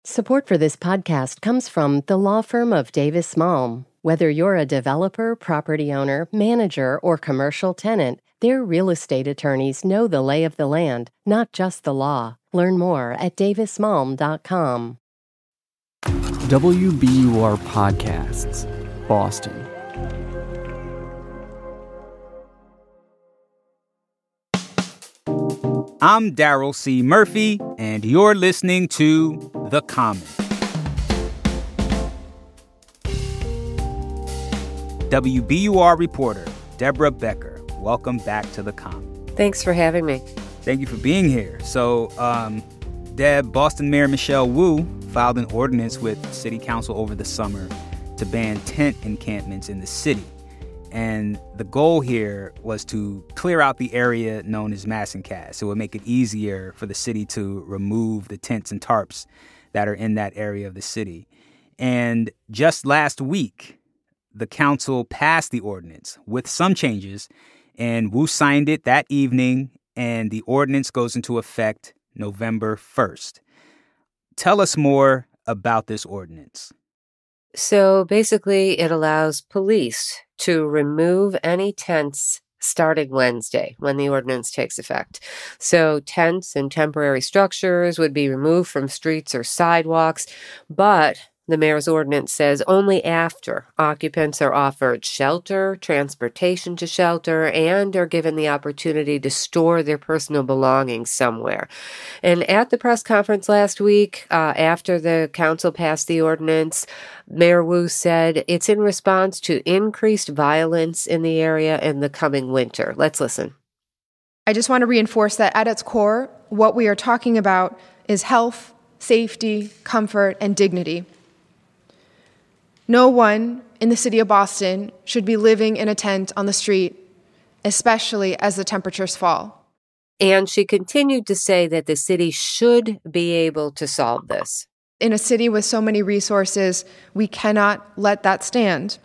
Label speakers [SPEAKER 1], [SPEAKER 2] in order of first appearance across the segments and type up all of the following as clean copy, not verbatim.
[SPEAKER 1] Support for this podcast comes from the law firm of Davis Malm. Whether you're a developer, property owner, manager, or commercial tenant, their real estate attorneys know the lay of the land, not just the law. Learn more at davismalm.com.
[SPEAKER 2] WBUR Podcasts, Boston.
[SPEAKER 3] I'm Daryl C. Murphy, and you're listening to The Common. WBUR reporter Deborah Becker, welcome back to The Common.
[SPEAKER 4] Thanks for having me.
[SPEAKER 3] Thank you for being here. So, Deb, Boston Mayor Michelle Wu filed an ordinance with City Council over the summer to ban tent encampments in the city. And the goal here was to clear out the area known as Massancas. So it would make it easier for the city to remove the tents and tarps that are in that area of the city. And just last week, the council passed the ordinance with some changes, and Wu signed it that evening, and the ordinance goes into effect November 1st. Tell us more about this ordinance.
[SPEAKER 4] So basically, it allows police to remove any tents starting Wednesday when the ordinance takes effect. So tents and temporary structures would be removed from streets or sidewalks, but the mayor's ordinance says only after occupants are offered shelter, transportation to shelter, and are given the opportunity to store their personal belongings somewhere. And at the press conference last week, after the council passed the ordinance, Mayor Wu said it's in response to increased violence in the area in the coming winter. Let's listen.
[SPEAKER 5] I just want to reinforce that at its core, what we are talking about is health, safety, comfort, and dignity. No one in the city of Boston should be living in a tent on the street, especially as the temperatures fall.
[SPEAKER 4] And she continued to say that the city should be able to solve this.
[SPEAKER 5] In a city with so many resources, we cannot let that stand.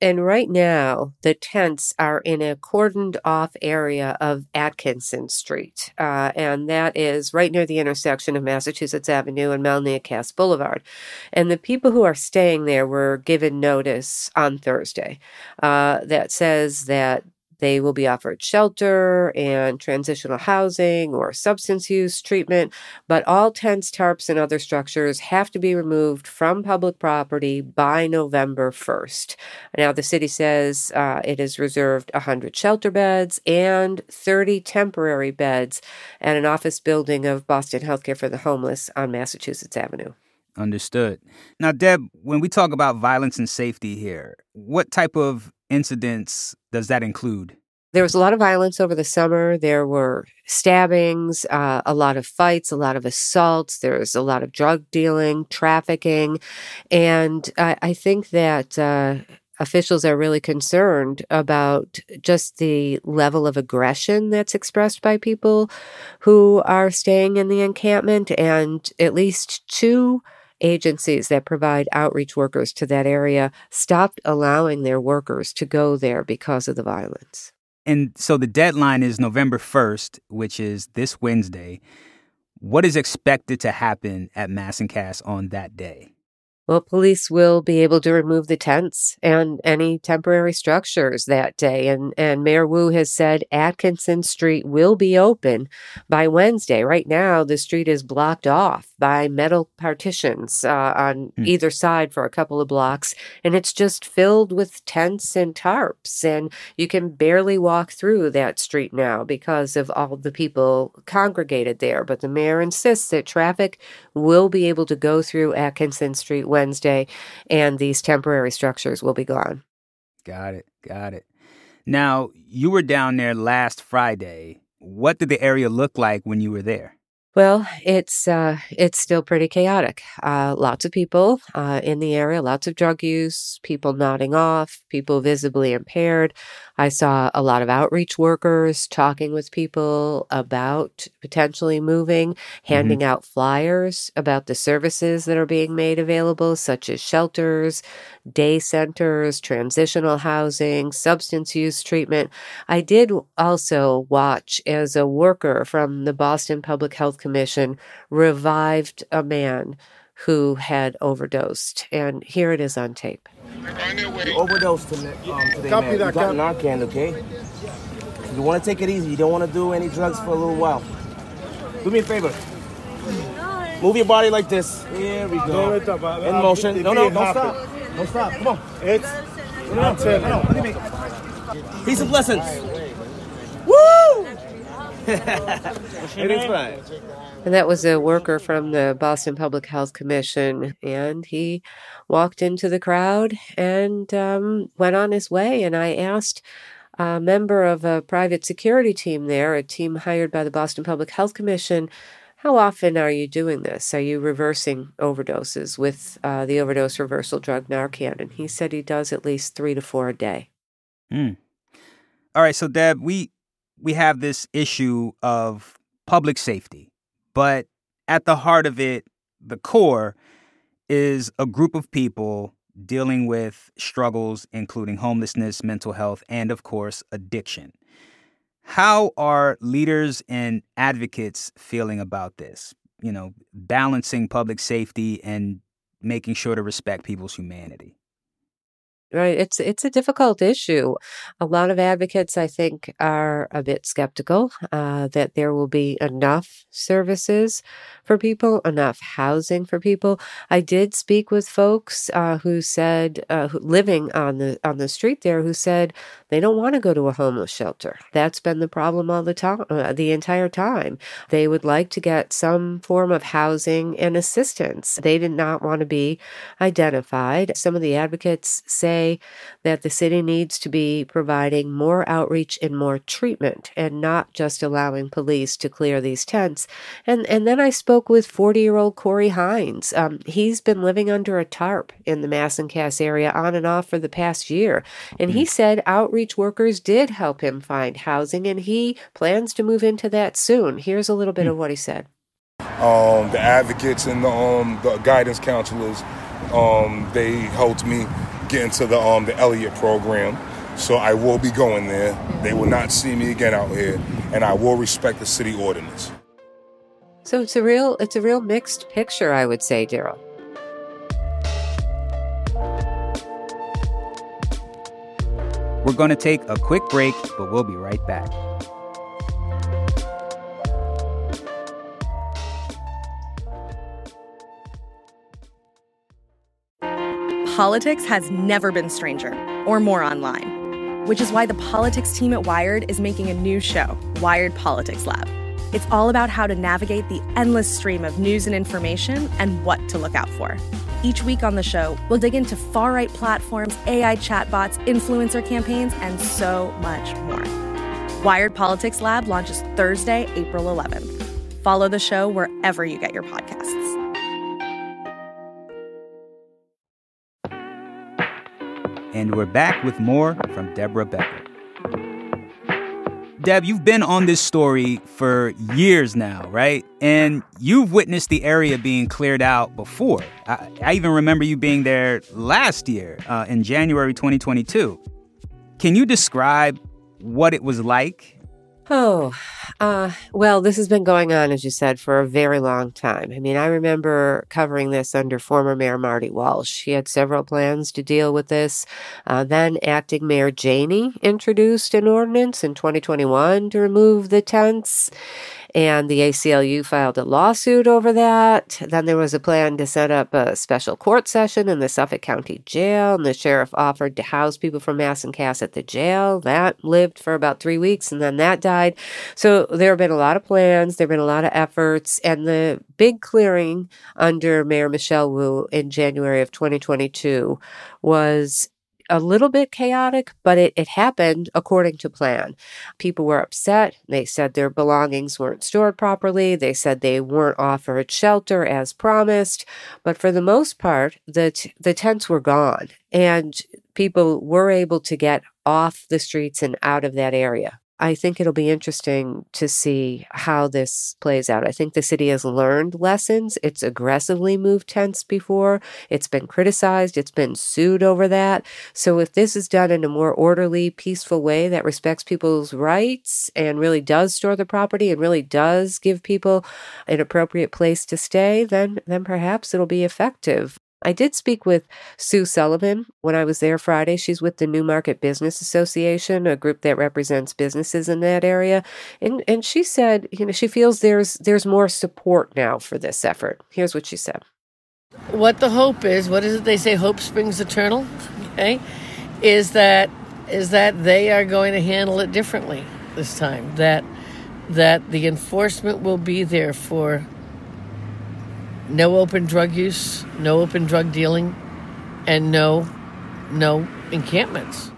[SPEAKER 4] And right now, the tents are in a cordoned-off area of Atkinson Street, and that is right near the intersection of Massachusetts Avenue and Melnea Boulevard. And the people who are staying there were given notice on Thursday that says that they will be offered shelter and transitional housing or substance use treatment, but all tents, tarps, and other structures have to be removed from public property by November 1st. Now, the city says it has reserved 100 shelter beds and 30 temporary beds at an office building of Boston Healthcare for the Homeless on Massachusetts Avenue.
[SPEAKER 3] Understood. Now, Deb, when we talk about violence and safety here, what type of incidents does that include?
[SPEAKER 4] There was a lot of violence over the summer. There were stabbings, a lot of fights, a lot of assaults. There's a lot of drug dealing, trafficking. And I think that officials are really concerned about just the level of aggression that's expressed by people who are staying in the encampment. And at least two agencies that provide outreach workers to that area stopped allowing their workers to go there because of the violence.
[SPEAKER 3] And so the deadline is November 1st, which is this Wednesday. What is expected to happen at Massancas on that day?
[SPEAKER 4] Well, police will be able to remove the tents and any temporary structures that day. And Mayor Wu has said Atkinson Street will be open by Wednesday. Right now, the street is blocked off by metal partitions on either side for a couple of blocks. And it's just filled with tents and tarps. And you can barely walk through that street now because of all the people congregated there. But the mayor insists that traffic will be able to go through Atkinson Street Wednesday, and these temporary structures will be gone.
[SPEAKER 3] Got it. Now, you were down there last Friday. What did the area look like when you were there?
[SPEAKER 4] Well, it's still pretty chaotic. Lots of people in the area, lots of drug use, people nodding off, people visibly impaired. I saw a lot of outreach workers talking with people about potentially moving, handing out flyers about the services that are being made available, such as shelters, day centers, transitional housing, substance use treatment. I did also watch as a worker from the Boston Public Health Commission revived a man who had overdosed. And here it is on tape.
[SPEAKER 6] You overdosed today, man. You got Narcan, okay? You want to take it easy. You don't want to do any drugs for a little while. Do me a favor. Move your body like this. Here we go. In motion. No, don't stop. Don't stop. Come on. Peace and blessings. Woo! It is fine.
[SPEAKER 4] And that was a worker from the Boston Public Health Commission, and he walked into the crowd and went on his way. And I asked a member of a private security team there, a team hired by the Boston Public Health Commission, how often are you doing this? Are you reversing overdoses with the overdose reversal drug Narcan? And he said he does at least 3 to 4 a day.
[SPEAKER 3] All right, so Deb, we have this issue of public safety. But at the heart of it, the core is a group of people dealing with struggles, including homelessness, mental health, and, of course, addiction. How are leaders and advocates feeling about this? You know, balancing public safety and making sure to respect people's humanity.
[SPEAKER 4] Right. It's a difficult issue. A lot of advocates, I think, are a bit skeptical that there will be enough services for people, enough housing for people. I did speak with folks who said, living on the street there, who said they don't want to go to a homeless shelter. That's been the problem all the time, the entire time. They would like to get some form of housing and assistance. They did not want to be identified. Some of the advocates say that the city needs to be providing more outreach and more treatment and not just allowing police to clear these tents. And then I spoke with 40-year-old Corey Hines. He's been living under a tarp in the Massachusetts area on and off for the past year. And he said outreach workers did help him find housing, and he plans to move into that soon. Here's a little bit of what he said.
[SPEAKER 7] The advocates and the guidance counselors, they helped me get into the Elliott program, so I will be going there. They will not see me again out here, and I will respect the city ordinance.
[SPEAKER 4] So it's a real mixed picture, I would say, Daryl.
[SPEAKER 3] We're going to take a quick break, but we'll be right back.
[SPEAKER 8] Politics has never been stranger or more online, which is why the politics team at Wired is making a new show, Wired Politics Lab. It's all about how to navigate the endless stream of news and information and what to look out for. Each week on the show, we'll dig into far-right platforms, AI chatbots, influencer campaigns, and so much more. Wired Politics Lab launches Thursday, April 11th. Follow the show wherever you get your podcasts.
[SPEAKER 3] And we're back with more from Deborah Becker. Deb, you've been on this story for years now, right? And you've witnessed the area being cleared out before. I even remember you being there last year in January 2022. Can you describe what it was like?
[SPEAKER 4] Well, this has been going on, as you said, for a very long time. I mean, I remember covering this under former Mayor Marty Walsh. He had several plans to deal with this. Then acting Mayor Janey introduced an ordinance in 2021 to remove the tents. And the ACLU filed a lawsuit over that. Then there was a plan to set up a special court session in the Suffolk County Jail, and the sheriff offered to house people from Massachusetts at the jail. That lived for about 3 weeks, and then that died. So there have been a lot of plans, there have been a lot of efforts, and the big clearing under Mayor Michelle Wu in January of 2022 was a little bit chaotic, but it happened according to plan. People were upset. They said their belongings weren't stored properly. They said they weren't offered shelter as promised. But for the most part, the tents were gone, and people were able to get off the streets and out of that area. I think it'll be interesting to see how this plays out. I think the city has learned lessons. It's aggressively moved tents before. It's been criticized. It's been sued over that. So if this is done in a more orderly, peaceful way that respects people's rights and really does store the property and really does give people an appropriate place to stay, then perhaps it'll be effective. I did speak with Sue Sullivan when I was there Friday. She's with the Newmarket Business Association, a group that represents businesses in that area. And she said, she feels there's more support now for this effort. Here's what she said.
[SPEAKER 9] What the hope is, what is it they say, hope springs eternal, okay, is that they are going to handle it differently this time, that the enforcement will be there for no open drug use, no open drug dealing, and no encampments.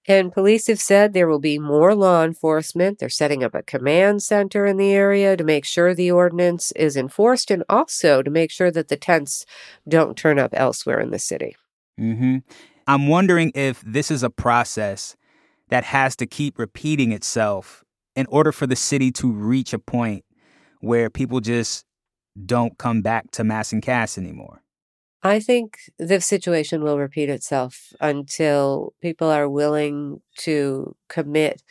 [SPEAKER 4] And police have said there will be more law enforcement. They're setting up a command center in the area to make sure the ordinance is enforced and also to make sure that the tents don't turn up elsewhere in the city.
[SPEAKER 3] Mm-hmm. I'm wondering if this is a process that has to keep repeating itself in order for the city to reach a point where people just don't come back to Massancas anymore.
[SPEAKER 4] I think the situation will repeat itself until people are willing to commit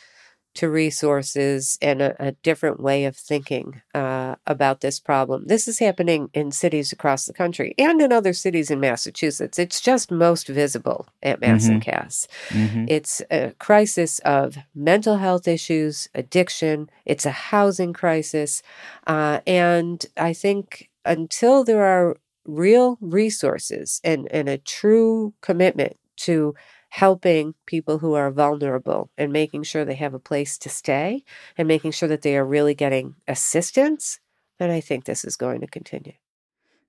[SPEAKER 4] to resources and a different way of thinking about this problem. This is happening in cities across the country and in other cities in Massachusetts. It's just most visible at Massancas. Mm-hmm. It's a crisis of mental health issues, addiction. It's a housing crisis. And I think until there are real resources and a true commitment to helping people who are vulnerable and making sure they have a place to stay and making sure that they are really getting assistance, then I think this is going to continue.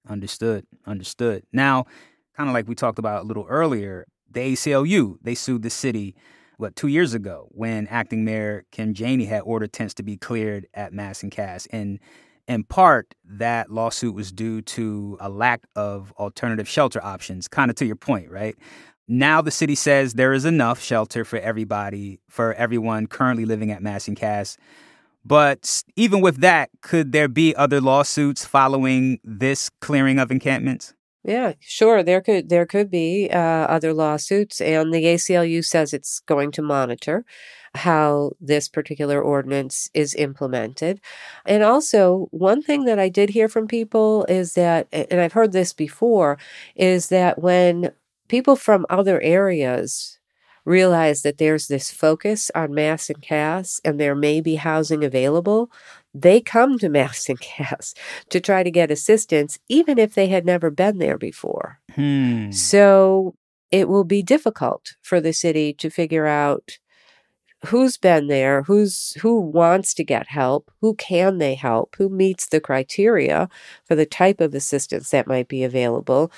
[SPEAKER 3] Understood. Now, kind of like we talked about a little earlier, the ACLU, they sued the city, 2 years ago when acting mayor Kim Janey had ordered tents to be cleared at Massancas. And in part, that lawsuit was due to a lack of alternative shelter options, kind of to your point, right? Now the city says there is enough shelter for everyone currently living at Massancas. But even with that, could there be other lawsuits following this clearing of encampments?
[SPEAKER 4] Yeah, sure. There could be other lawsuits, and the ACLU says it's going to monitor how this particular ordinance is implemented. And also, one thing that I did hear from people is that, and I've heard this before, is that when people from other areas realize that there's this focus on Massancas and there may be housing available, they come to Massancas to try to get assistance, even if they had never been there before. So it will be difficult for the city to figure out who's been there, who wants to get help, who can they help, who meets the criteria for the type of assistance that might be available.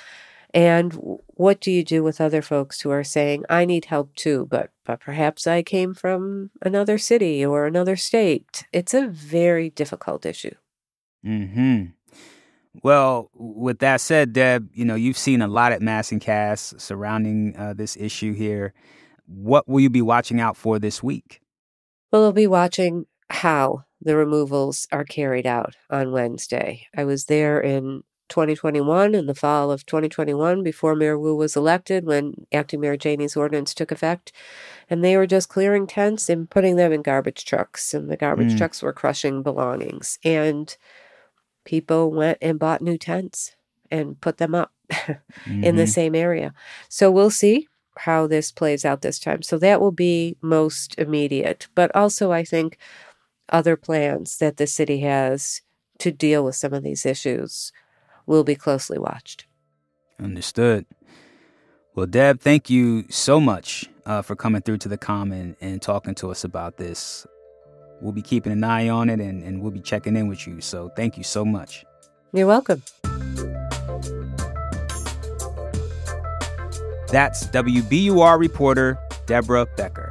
[SPEAKER 4] And what do you do with other folks who are saying, I need help too, but perhaps I came from another city or another state? It's a very difficult issue.
[SPEAKER 3] Mm-hmm. Well, with that said, Deb, you've seen a lot at Massancas surrounding this issue here. What will you be watching out for this week?
[SPEAKER 4] Well, we'll be watching how the removals are carried out on Wednesday. I was there in 2021, in the fall of 2021, before Mayor Wu was elected, when Acting Mayor Janey's ordinance took effect. And they were just clearing tents and putting them in garbage trucks. And the garbage trucks were crushing belongings. And people went and bought new tents and put them up in the same area. So we'll see how this plays out this time. So that will be most immediate. But also, I think other plans that the city has to deal with some of these issues will be closely watched.
[SPEAKER 3] Understood. Well, Deb, thank you so much for coming through to the Common and talking to us about this. We'll be keeping an eye on it and we'll be checking in with you. So thank you so much.
[SPEAKER 4] You're welcome.
[SPEAKER 3] That's WBUR reporter Deborah Becker.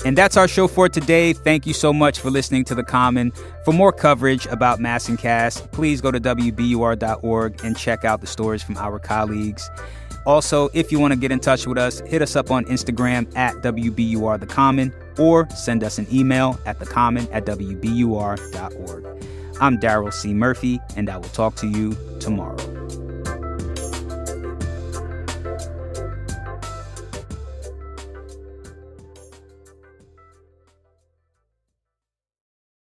[SPEAKER 3] And that's our show for today. Thank you so much for listening to The Common. For more coverage about Massancas, please go to WBUR.org and check out the stories from our colleagues. Also, if you want to get in touch with us, hit us up on Instagram at WBUR The Common, or send us an email at thecommon@wbur.org. I'm Daryl C. Murphy, and I will talk to you tomorrow.